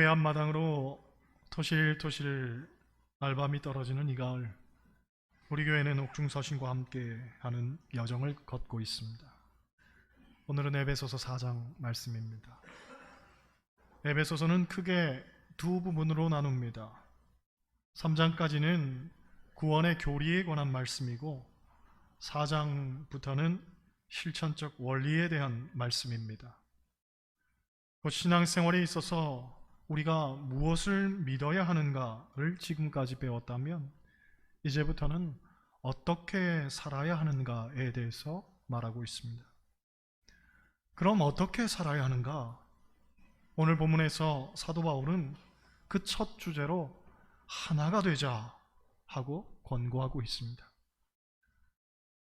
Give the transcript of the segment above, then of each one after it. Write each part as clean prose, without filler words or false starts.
앞마당으로 토실토실 날밤이 떨어지는 이 가을, 우리 교회는 옥중서신과 함께 하는 여정을 걷고 있습니다. 오늘은 에베소서 4장 말씀입니다. 에베소서는 크게 두 부분으로 나눕니다. 3장까지는 구원의 교리에 관한 말씀이고 4장부터는 실천적 원리에 대한 말씀입니다. 신앙생활에 있어서 우리가 무엇을 믿어야 하는가를 지금까지 배웠다면 이제부터는 어떻게 살아야 하는가에 대해서 말하고 있습니다. 그럼 어떻게 살아야 하는가? 오늘 본문에서 사도 바울은 그 첫 주제로 하나가 되자 하고 권고하고 있습니다.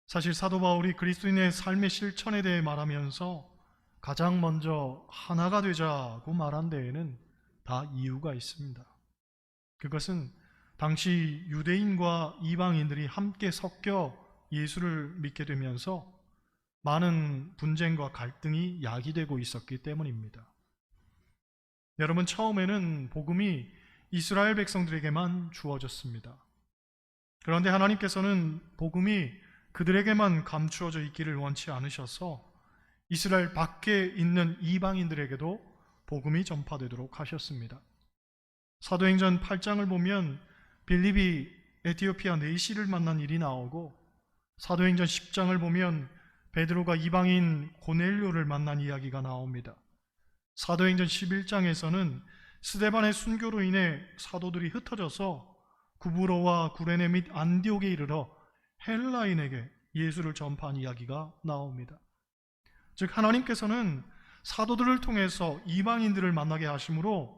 사실 사도 바울이 그리스도인의 삶의 실천에 대해 말하면서 가장 먼저 하나가 되자고 말한 데에는 다 이유가 있습니다. 그것은 당시 유대인과 이방인들이 함께 섞여 예수를 믿게 되면서 많은 분쟁과 갈등이 야기되고 있었기 때문입니다. 여러분, 처음에는 복음이 이스라엘 백성들에게만 주어졌습니다. 그런데 하나님께서는 복음이 그들에게만 감추어져 있기를 원치 않으셔서 이스라엘 밖에 있는 이방인들에게도 복음이 전파되도록 하셨습니다. 사도행전 8장을 보면 빌립이 에티오피아 내시를 만난 일이 나오고, 사도행전 10장을 보면 베드로가 이방인 고넬료를 만난 이야기가 나옵니다. 사도행전 11장에서는 스데반의 순교로 인해 사도들이 흩어져서 구브로와 구레네 및 안디옥에 이르러 헬라인에게 예수를 전파한 이야기가 나옵니다. 즉, 하나님께서는 사도들을 통해서 이방인들을 만나게 하심으로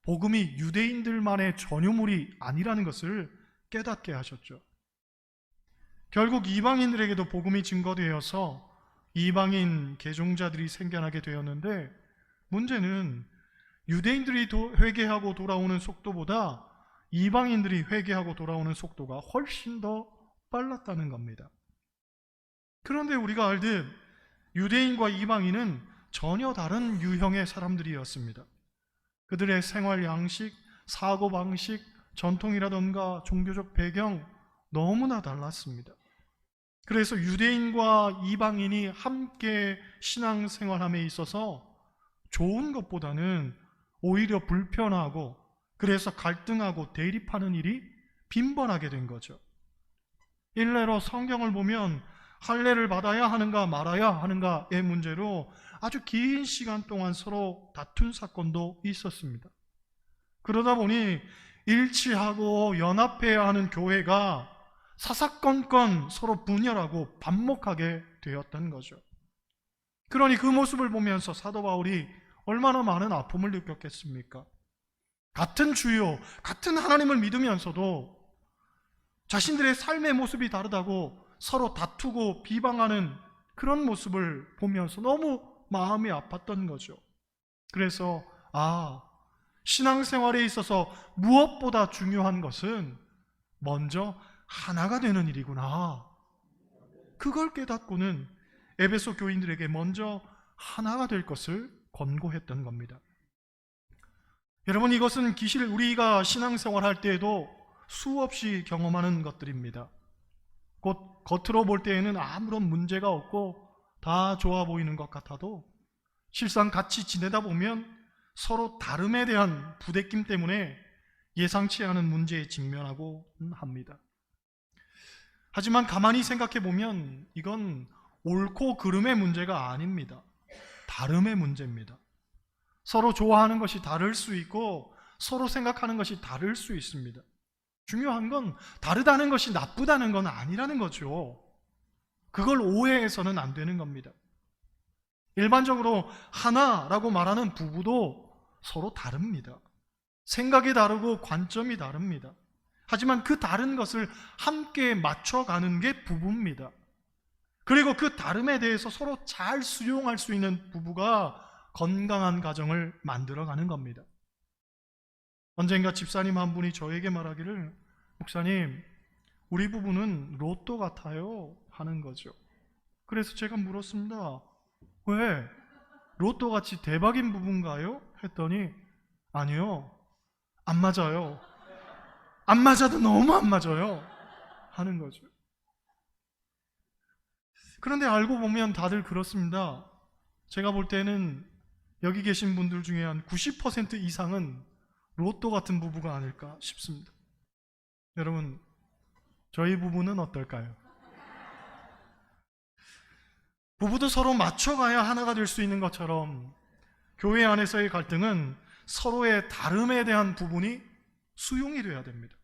복음이 유대인들만의 전유물이 아니라는 것을 깨닫게 하셨죠. 결국 이방인들에게도 복음이 증거되어서 이방인 개종자들이 생겨나게 되었는데, 문제는 유대인들이 회개하고 돌아오는 속도보다 이방인들이 회개하고 돌아오는 속도가 훨씬 더 빨랐다는 겁니다. 그런데 우리가 알듯 유대인과 이방인은 전혀 다른 유형의 사람들이었습니다. 그들의 생활 양식, 사고 방식, 전통이라던가 종교적 배경 너무나 달랐습니다. 그래서 유대인과 이방인이 함께 신앙생활함에 있어서 좋은 것보다는 오히려 불편하고, 그래서 갈등하고 대립하는 일이 빈번하게 된 거죠. 일례로 성경을 보면 할례를 받아야 하는가 말아야 하는가의 문제로 아주 긴 시간 동안 서로 다툰 사건도 있었습니다. 그러다 보니 일치하고 연합해야 하는 교회가 사사건건 서로 분열하고 반목하게 되었던 거죠. 그러니 그 모습을 보면서 사도 바울이 얼마나 많은 아픔을 느꼈겠습니까? 같은 주요, 같은 하나님을 믿으면서도 자신들의 삶의 모습이 다르다고 서로 다투고 비방하는 그런 모습을 보면서 너무 마음이 아팠던 거죠. 그래서 신앙생활에 있어서 무엇보다 중요한 것은 먼저 하나가 되는 일이구나. 그걸 깨닫고는 에베소 교인들에게 먼저 하나가 될 것을 권고했던 겁니다. 여러분, 이것은 우리가 신앙생활 할 때에도 수없이 경험하는 것들입니다. 곧 겉으로 볼 때에는 아무런 문제가 없고 다 좋아 보이는 것 같아도 실상 같이 지내다 보면 서로 다름에 대한 부대낌 때문에 예상치 않은 문제에 직면하고 합니다. 하지만 가만히 생각해 보면 이건 옳고 그름의 문제가 아닙니다. 다름의 문제입니다. 서로 좋아하는 것이 다를 수 있고 서로 생각하는 것이 다를 수 있습니다. 중요한 건 다르다는 것이 나쁘다는 건 아니라는 거죠. 그걸 오해해서는 안 되는 겁니다. 일반적으로 하나라고 말하는 부부도 서로 다릅니다. 생각이 다르고 관점이 다릅니다. 하지만 그 다른 것을 함께 맞춰가는 게 부부입니다. 그리고 그 다름에 대해서 서로 잘 수용할 수 있는 부부가 건강한 가정을 만들어가는 겁니다. 언젠가 집사님 한 분이 저에게 말하기를, 목사님, 우리 부부는 로또 같아요 하는 거죠. 그래서 제가 물었습니다. 왜? 로또같이 대박인 부부인가요? 했더니 아니요. 안 맞아요. 안 맞아도 너무 안 맞아요. 하는 거죠. 그런데 알고 보면 다들 그렇습니다. 제가 볼 때는 여기 계신 분들 중에 한 90% 이상은 로또 같은 부부가 아닐까 싶습니다. 여러분, 저희 부부는 어떨까요? 부부도 서로 맞춰가야 하나가 될 수 있는 것처럼 교회 안에서의 갈등은 서로의 다름에 대한 부분이 수용이 돼야 됩니다.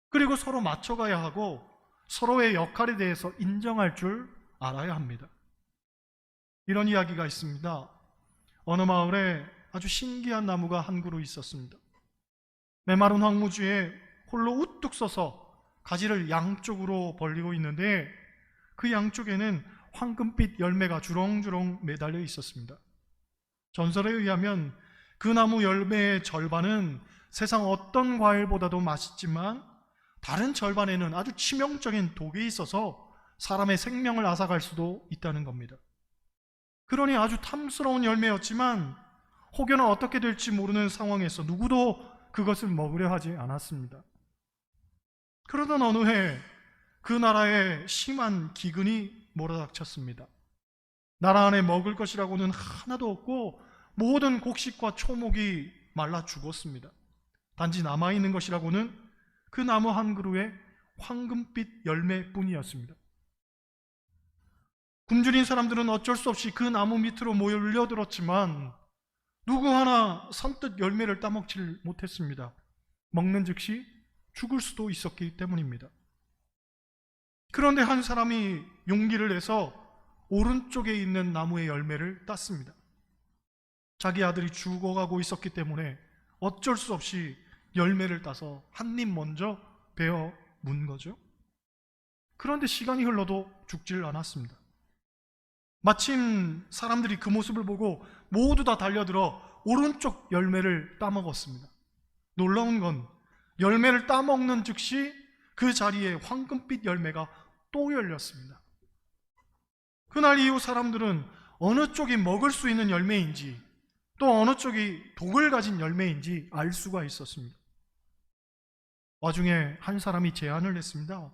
그리고 서로 맞춰가야 하고 서로의 역할에 대해서 인정할 줄 알아야 합니다. 이런 이야기가 있습니다. 어느 마을에 아주 신기한 나무가 한 그루 있었습니다. 메마른 황무지에 홀로 우뚝 서서 가지를 양쪽으로 벌리고 있는데 그 양쪽에는 황금빛 열매가 주렁주렁 매달려 있었습니다. 전설에 의하면 그 나무 열매의 절반은 세상 어떤 과일보다도 맛있지만 다른 절반에는 아주 치명적인 독이 있어서 사람의 생명을 앗아갈 수도 있다는 겁니다. 그러니 아주 탐스러운 열매였지만 혹여나 어떻게 될지 모르는 상황에서 누구도 그것을 먹으려 하지 않았습니다. 그러던 어느 해 그 나라에 심한 기근이 몰아닥쳤습니다. 나라 안에 먹을 것이라고는 하나도 없고 모든 곡식과 초목이 말라 죽었습니다. 단지 남아있는 것이라고는 그 나무 한 그루의 황금빛 열매뿐이었습니다. 굶주린 사람들은 어쩔 수 없이 그 나무 밑으로 몰려들었지만 누구 하나 선뜻 열매를 따먹질 못했습니다. 먹는 즉시 죽을 수도 있었기 때문입니다. 그런데 한 사람이 용기를 내서 오른쪽에 있는 나무의 열매를 땄습니다. 자기 아들이 죽어가고 있었기 때문에 어쩔 수 없이 열매를 따서 한 입 먼저 베어 문 거죠. 그런데 시간이 흘러도 죽질 않았습니다. 마침 사람들이 그 모습을 보고 모두 다 달려들어 오른쪽 열매를 따먹었습니다. 놀라운 건 열매를 따먹는 즉시 그 자리에 황금빛 열매가 또 열렸습니다. 그날 이후 사람들은 어느 쪽이 먹을 수 있는 열매인지 또 어느 쪽이 독을 가진 열매인지 알 수가 있었습니다. 와중에 한 사람이 제안을 했습니다.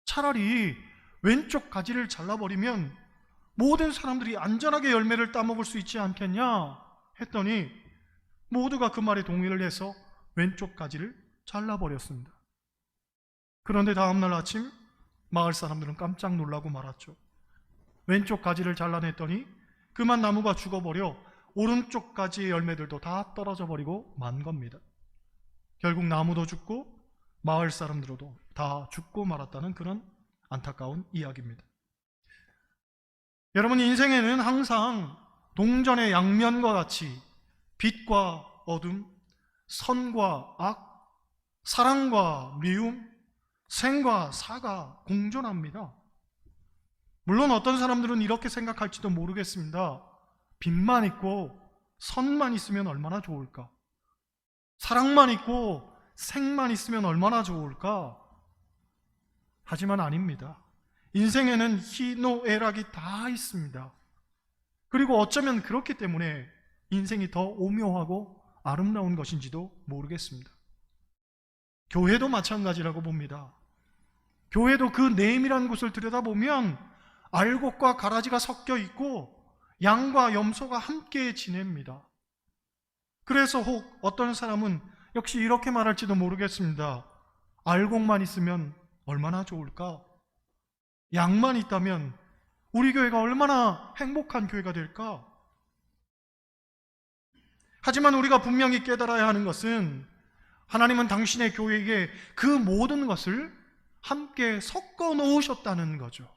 차라리 왼쪽 가지를 잘라버리면 모든 사람들이 안전하게 열매를 따먹을 수 있지 않겠냐 했더니 모두가 그 말에 동의를 해서 왼쪽 가지를 잘라버렸습니다. 그런데 다음날 아침 마을 사람들은 깜짝 놀라고 말았죠. 왼쪽 가지를 잘라냈더니 그만 나무가 죽어버려 오른쪽 가지의 열매들도 다 떨어져 버리고 만 겁니다. 결국 나무도 죽고 마을 사람들도 다 죽고 말았다는 그런 안타까운 이야기입니다. 여러분, 인생에는 항상 동전의 양면과 같이 빛과 어둠, 선과 악, 사랑과 미움, 생과 사가 공존합니다. 물론 어떤 사람들은 이렇게 생각할지도 모르겠습니다. 빛만 있고 선만 있으면 얼마나 좋을까? 사랑만 있고 생만 있으면 얼마나 좋을까? 하지만 아닙니다. 인생에는 희노애락이 다 있습니다. 그리고 어쩌면 그렇기 때문에 인생이 더 오묘하고 아름다운 것인지도 모르겠습니다. 교회도 마찬가지라고 봅니다. 교회도 그 내임이라는 곳을 들여다보면 알곡과 가라지가 섞여 있고 양과 염소가 함께 지냅니다. 그래서 혹 어떤 사람은 역시 이렇게 말할지도 모르겠습니다. 알곡만 있으면 얼마나 좋을까? 양만 있다면 우리 교회가 얼마나 행복한 교회가 될까? 하지만 우리가 분명히 깨달아야 하는 것은 하나님은 당신의 교회에게 그 모든 것을 함께 섞어 놓으셨다는 거죠.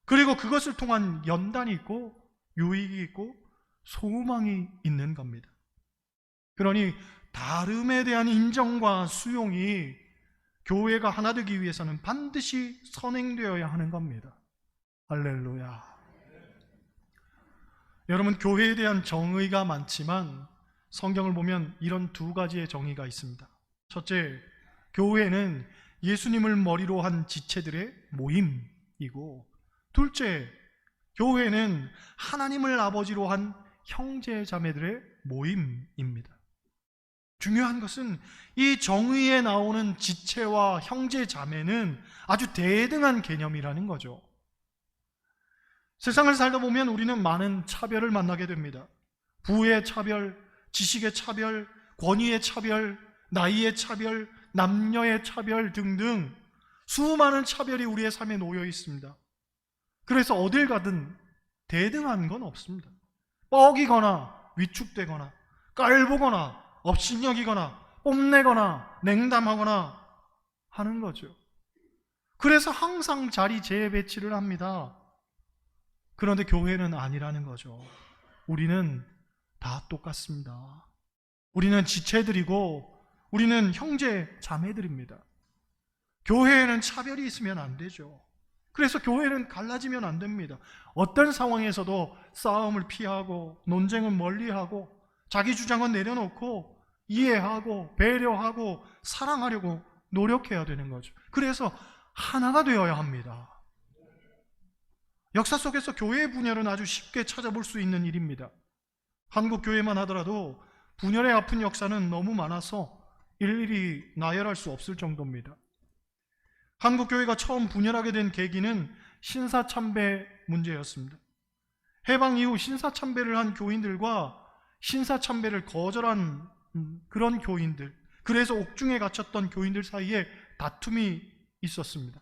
그리고 그것을 통한 연단이 있고 유익이 있고 소망이 있는 겁니다. 그러니 다름에 대한 인정과 수용이 교회가 하나 되기 위해서는 반드시 선행되어야 하는 겁니다. 할렐루야. 여러분, 교회에 대한 정의가 많지만 성경을 보면 이런 두 가지의 정의가 있습니다. 첫째, 교회는 예수님을 머리로 한 지체들의 모임이고, 둘째, 교회는 하나님을 아버지로 한 형제 자매들의 모임입니다. 중요한 것은 이 정의에 나오는 지체와 형제 자매는 아주 대등한 개념이라는 거죠. 세상을 살다 보면 우리는 많은 차별을 만나게 됩니다. 부의 차별, 지식의 차별, 권위의 차별, 나이의 차별, 남녀의 차별 등등 수많은 차별이 우리의 삶에 놓여 있습니다. 그래서 어딜 가든 대등한 건 없습니다. 뻐기거나 위축되거나 깔보거나 업신여기거나 뽐내거나 냉담하거나 하는 거죠. 그래서 항상 자리 재배치를 합니다. 그런데 교회는 아니라는 거죠. 우리는 다 똑같습니다. 우리는 지체들이고 우리는 형제 자매들입니다. 교회에는 차별이 있으면 안 되죠. 그래서 교회는 갈라지면 안 됩니다. 어떤 상황에서도 싸움을 피하고 논쟁은 멀리하고 자기 주장은 내려놓고 이해하고 배려하고 사랑하려고 노력해야 되는 거죠. 그래서 하나가 되어야 합니다. 역사 속에서 교회의 분열은 아주 쉽게 찾아볼 수 있는 일입니다. 한국 교회만 하더라도 분열의 아픈 역사는 너무 많아서 일일이 나열할 수 없을 정도입니다. 한국 교회가 처음 분열하게 된 계기는 신사참배 문제였습니다. 해방 이후 신사참배를 한 교인들과 신사참배를 거절한 그런 교인들, 그래서 옥중에 갇혔던 교인들 사이에 다툼이 있었습니다.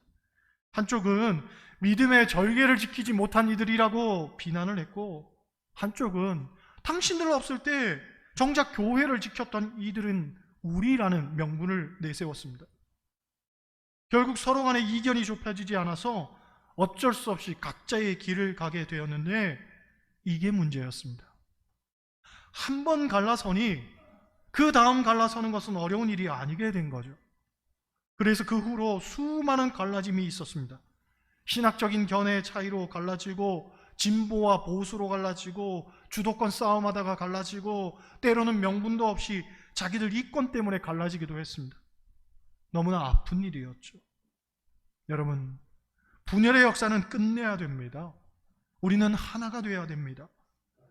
한쪽은 믿음의 절개를 지키지 못한 이들이라고 비난을 했고, 한쪽은 당신들 없을 때 정작 교회를 지켰던 이들은 우리라는 명분을 내세웠습니다. 결국 서로 간에 이견이 좁혀지지 않아서 어쩔 수 없이 각자의 길을 가게 되었는데, 이게 문제였습니다. 한 번 갈라서니 그 다음 갈라서는 것은 어려운 일이 아니게 된 거죠. 그래서 그 후로 수많은 갈라짐이 있었습니다. 신학적인 견해의 차이로 갈라지고, 진보와 보수로 갈라지고, 주도권 싸움하다가 갈라지고, 때로는 명분도 없이 자기들 이권 때문에 갈라지기도 했습니다. 너무나 아픈 일이었죠. 여러분, 분열의 역사는 끝내야 됩니다. 우리는 하나가 되어야 됩니다.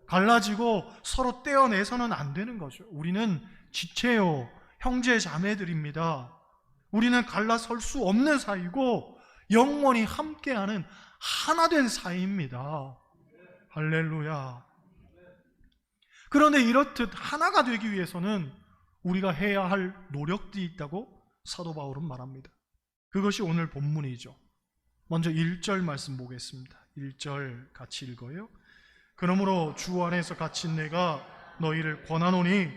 갈라지고 서로 떼어내서는 안 되는 거죠. 우리는 지체요, 형제 자매들입니다. 우리는 갈라설 수 없는 사이고 영원히 함께하는 하나 된 사이입니다. 할렐루야. 그런데 이렇듯 하나가 되기 위해서는 우리가 해야 할 노력들이 있다고 사도 바울은 말합니다. 그것이 오늘 본문이죠. 먼저 1절 말씀 보겠습니다. 1절 같이 읽어요. 그러므로 주 안에서 갇힌 내가 너희를 권하노니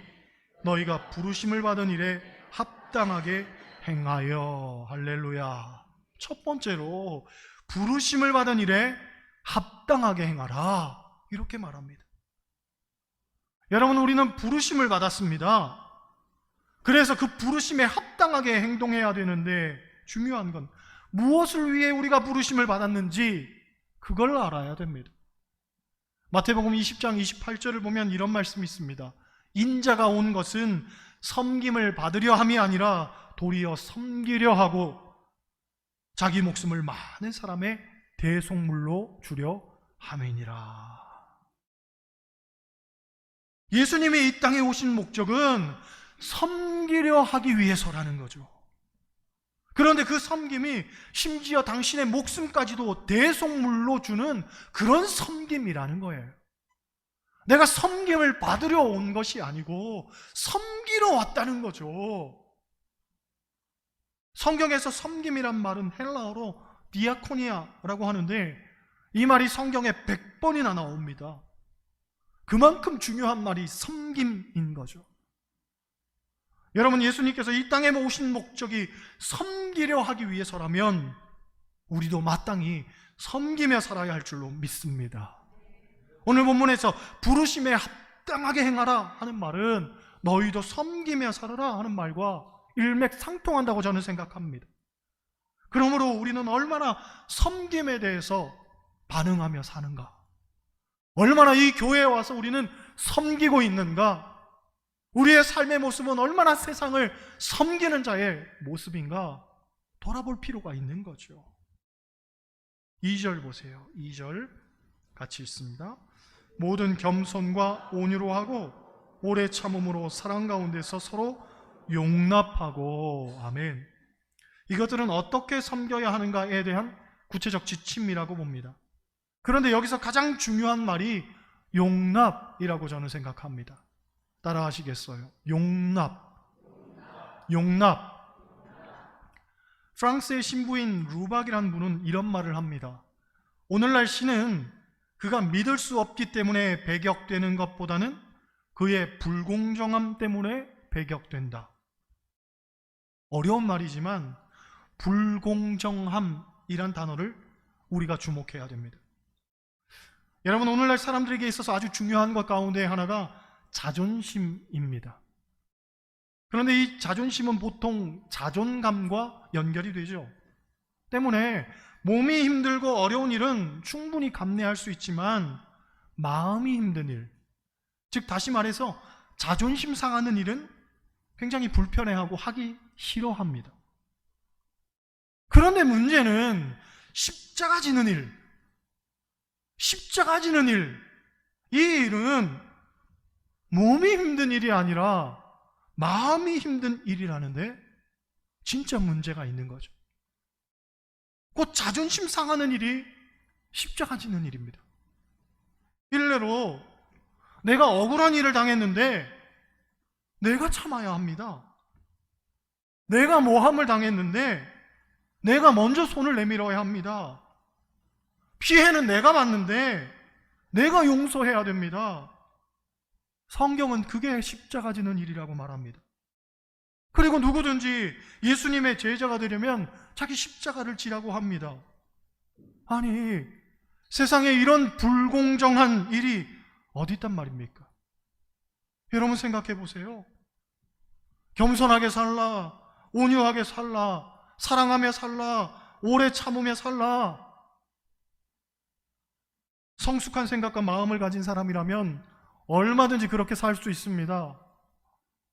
너희가 부르심을 받은 일에 합당하게 행하여. 할렐루야. 첫 번째로 부르심을 받은 일에 합당하게 행하라, 이렇게 말합니다. 여러분, 우리는 부르심을 받았습니다. 그래서 그 부르심에 합당하게 행동해야 되는데, 중요한 건 무엇을 위해 우리가 부르심을 받았는지 그걸 알아야 됩니다. 마태복음 20장 28절을 보면 이런 말씀이 있습니다. 인자가 온 것은 섬김을 받으려 함이 아니라 도리어 섬기려 하고 자기 목숨을 많은 사람의 대속물로 주려 함이니라. 예수님이 이 땅에 오신 목적은 섬기려 하기 위해서라는 거죠. 그런데 그 섬김이 심지어 당신의 목숨까지도 대속물로 주는 그런 섬김이라는 거예요. 내가 섬김을 받으려 온 것이 아니고 섬기러 왔다는 거죠. 성경에서 섬김이란 말은 헬라어로 디아코니아라고 하는데, 이 말이 성경에 100번이나 나옵니다. 그만큼 중요한 말이 섬김인 거죠. 여러분, 예수님께서 이 땅에 오신 목적이 섬기려 하기 위해서라면 우리도 마땅히 섬기며 살아야 할 줄로 믿습니다. 오늘 본문에서 부르심에 합당하게 행하라 하는 말은 너희도 섬기며 살아라 하는 말과 일맥상통한다고 저는 생각합니다. 그러므로 우리는 얼마나 섬김에 대해서 반응하며 사는가, 얼마나 이 교회에 와서 우리는 섬기고 있는가, 우리의 삶의 모습은 얼마나 세상을 섬기는 자의 모습인가 돌아볼 필요가 있는 거죠. 2절 보세요. 2절 같이 읽습니다. 모든 겸손과 온유로 하고 오래 참음으로 사랑 가운데서 서로 용납하고. 아멘. 이것들은 어떻게 섬겨야 하는가에 대한 구체적 지침이라고 봅니다. 그런데 여기서 가장 중요한 말이 용납이라고 저는 생각합니다. 따라 하시겠어요? 용납. 용납. 프랑스의 신부인 루박이라는 분은 이런 말을 합니다. 오늘날 신은 그가 믿을 수 없기 때문에 배격되는 것보다는 그의 불공정함 때문에 배격된다. 어려운 말이지만 불공정함이란 단어를 우리가 주목해야 됩니다. 여러분, 오늘날 사람들에게 있어서 아주 중요한 것 가운데 하나가 자존심입니다. 그런데 이 자존심은 보통 자존감과 연결이 되죠. 때문에 몸이 힘들고 어려운 일은 충분히 감내할 수 있지만 마음이 힘든 일, 즉 다시 말해서 자존심 상하는 일은 굉장히 불편해하고 하기 싫어합니다. 그런데 문제는 십자가 지는 일, 이 일은 몸이 힘든 일이 아니라 마음이 힘든 일이라는데 진짜 문제가 있는 거죠. 곧 자존심 상하는 일이 십자가 지는 일입니다. 일례로 내가 억울한 일을 당했는데 내가 참아야 합니다. 내가 모함을 당했는데 내가 먼저 손을 내밀어야 합니다. 피해는 내가 받는데 내가 용서해야 됩니다. 성경은 그게 십자가 지는 일이라고 말합니다. 그리고 누구든지 예수님의 제자가 되려면 자기 십자가를 지라고 합니다. 아니, 세상에 이런 불공정한 일이 어디 있단 말입니까? 여러분 생각해 보세요. 겸손하게 살라, 온유하게 살라, 사랑하며 살라, 오래 참으며 살라. 성숙한 생각과 마음을 가진 사람이라면 얼마든지 그렇게 살 수 있습니다.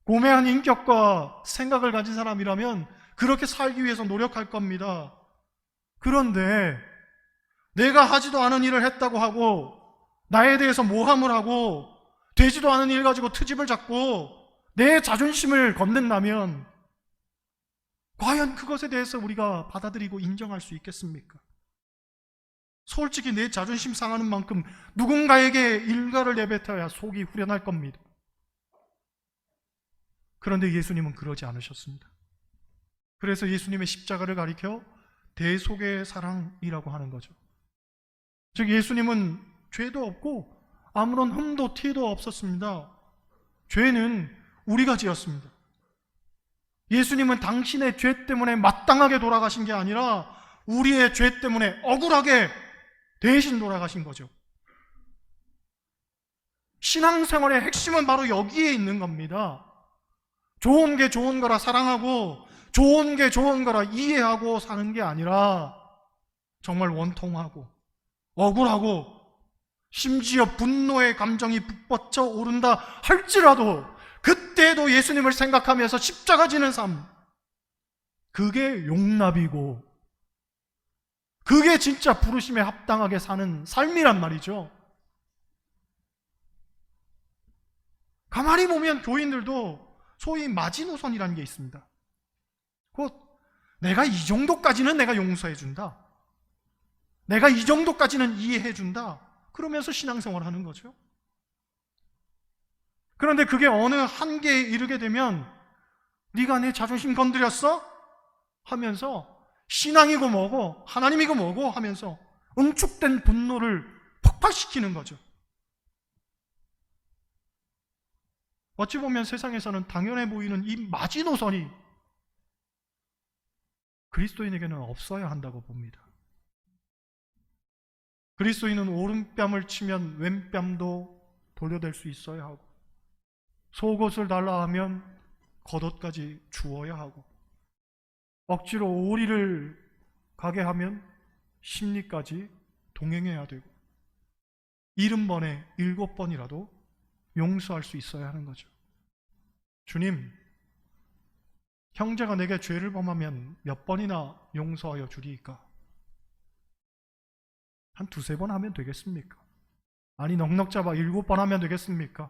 고매한 인격과 생각을 가진 사람이라면 그렇게 살기 위해서 노력할 겁니다. 그런데 내가 하지도 않은 일을 했다고 하고 나에 대해서 모함을 하고 되지도 않은 일 가지고 트집을 잡고 내 자존심을 건넨다면 과연 그것에 대해서 우리가 받아들이고 인정할 수 있겠습니까? 솔직히 내 자존심 상하는 만큼 누군가에게 일가를 내뱉어야 속이 후련할 겁니다. 그런데 예수님은 그러지 않으셨습니다. 그래서 예수님의 십자가를 가리켜 대속의 사랑이라고 하는 거죠. 즉 예수님은 죄도 없고 아무런 흠도 티도 없었습니다. 죄는 우리가 지었습니다. 예수님은 당신의 죄 때문에 마땅하게 돌아가신 게 아니라 우리의 죄 때문에 억울하게 대신 돌아가신 거죠. 신앙생활의 핵심은 바로 여기에 있는 겁니다. 좋은 게 좋은 거라 사랑하고 좋은 게 좋은 거라 이해하고 사는 게 아니라 정말 원통하고 억울하고 심지어 분노의 감정이 북받쳐 오른다 할지라도 그때도 예수님을 생각하면서 십자가 지는 삶, 그게 용납이고 그게 진짜 부르심에 합당하게 사는 삶이란 말이죠. 가만히 보면 교인들도 소위 마지노선이라는 게 있습니다. 곧 내가 이 정도까지는 내가 용서해준다, 내가 이 정도까지는 이해해준다, 그러면서 신앙생활을 하는 거죠. 그런데 그게 어느 한계에 이르게 되면 네가 내 자존심 건드렸어? 하면서 신앙이고 뭐고 하나님이고 뭐고 하면서 응축된 분노를 폭발시키는 거죠. 어찌 보면 세상에서는 당연해 보이는 이 마지노선이 그리스도인에게는 없어야 한다고 봅니다. 그리스도인은 오른뺨을 치면 왼뺨도 돌려댈 수 있어야 하고 속옷을 달라 하면 겉옷까지 주어야 하고 억지로 오리를 가게 하면 심리까지 동행해야 되고 70번에 7번이라도 용서할 수 있어야 하는 거죠. 주님, 형제가 내게 죄를 범하면 몇 번이나 용서하여 주리이까? 한 2-3번 하면 되겠습니까? 아니 넉넉 잡아 7번 하면 되겠습니까?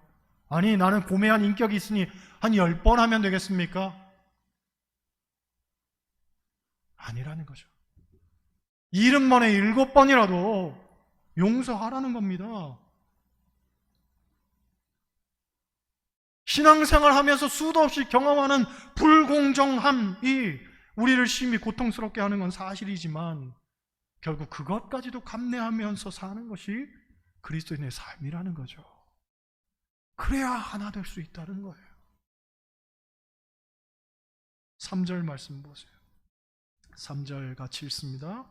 아니, 나는 고매한 인격이 있으니 한 10번 하면 되겠습니까? 아니라는 거죠. 70번에 7번이라도 용서하라는 겁니다. 신앙생활 하면서 수도 없이 경험하는 불공정함이 우리를 심히 고통스럽게 하는 건 사실이지만 결국 그것까지도 감내하면서 사는 것이 그리스도인의 삶이라는 거죠. 그래야 하나 될 수 있다는 거예요. 3절 말씀 보세요. 3절 같이 읽습니다.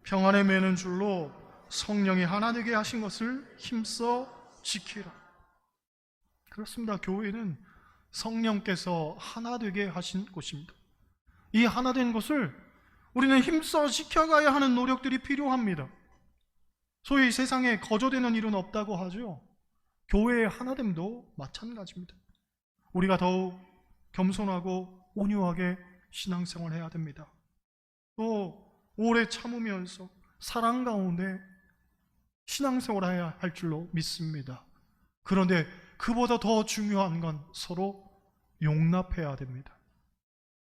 평안에 매는 줄로 성령이 하나 되게 하신 것을 힘써 지키라. 그렇습니다. 교회는 성령께서 하나 되게 하신 곳입니다. 이 하나 된 것을 우리는 힘써 지켜가야 하는 노력들이 필요합니다. 소위 세상에 거저되는 일은 없다고 하죠. 교회의 하나됨도 마찬가지입니다. 우리가 더욱 겸손하고 온유하게 신앙생활해야 됩니다. 또 오래 참으면서 사랑 가운데 신앙생활해야 할 줄로 믿습니다. 그런데 그보다 더 중요한 건 서로 용납해야 됩니다.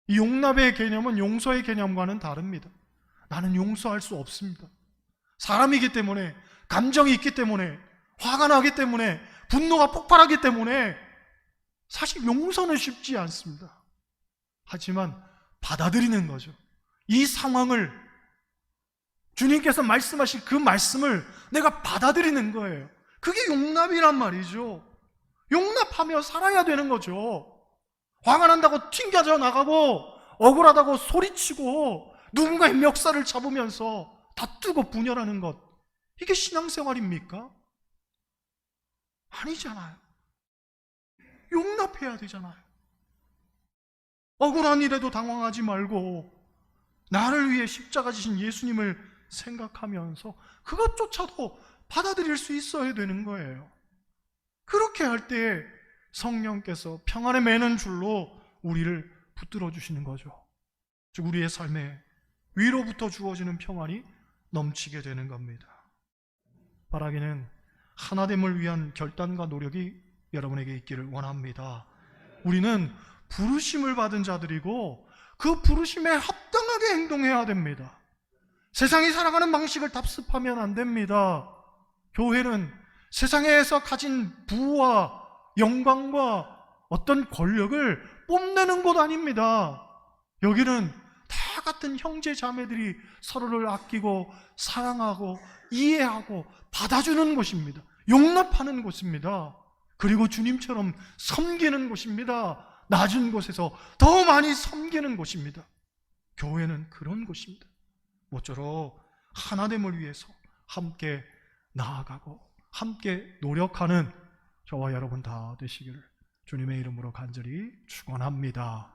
이 용납의 개념은 용서의 개념과는 다릅니다. 나는 용서할 수 없습니다. 사람이기 때문에, 감정이 있기 때문에, 화가 나기 때문에, 분노가 폭발하기 때문에 사실 용서는 쉽지 않습니다. 하지만 받아들이는 거죠. 이 상황을, 주님께서 말씀하신 그 말씀을 내가 받아들이는 거예요. 그게 용납이란 말이죠. 용납하며 살아야 되는 거죠. 화가 난다고 튕겨져 나가고 억울하다고 소리치고 누군가의 멱살을 잡으면서 다투고 분열하는 것, 이게 신앙생활입니까? 아니잖아요. 용납해야 되잖아요. 억울한 일에도 당황하지 말고 나를 위해 십자가 지신 예수님을 생각하면서 그것조차도 받아들일 수 있어야 되는 거예요. 그렇게 할 때 성령께서 평안에 매는 줄로 우리를 붙들어 주시는 거죠. 즉 우리의 삶에 위로부터 주어지는 평안이 넘치게 되는 겁니다. 바라기는 하나됨을 위한 결단과 노력이 여러분에게 있기를 원합니다. 우리는 부르심을 받은 자들이고 그 부르심에 합당하게 행동해야 됩니다. 세상이 살아가는 방식을 답습하면 안 됩니다. 교회는 세상에서 가진 부와 영광과 어떤 권력을 뽐내는 곳 아닙니다. 여기는 다 같은 형제 자매들이 서로를 아끼고 사랑하고 이해하고 받아주는 곳입니다. 용납하는 곳입니다. 그리고 주님처럼 섬기는 곳입니다. 낮은 곳에서 더 많이 섬기는 곳입니다. 교회는 그런 곳입니다. 모쪼록 하나됨을 위해서 함께 나아가고 함께 노력하는 저와 여러분 다 되시기를 주님의 이름으로 간절히 축원합니다.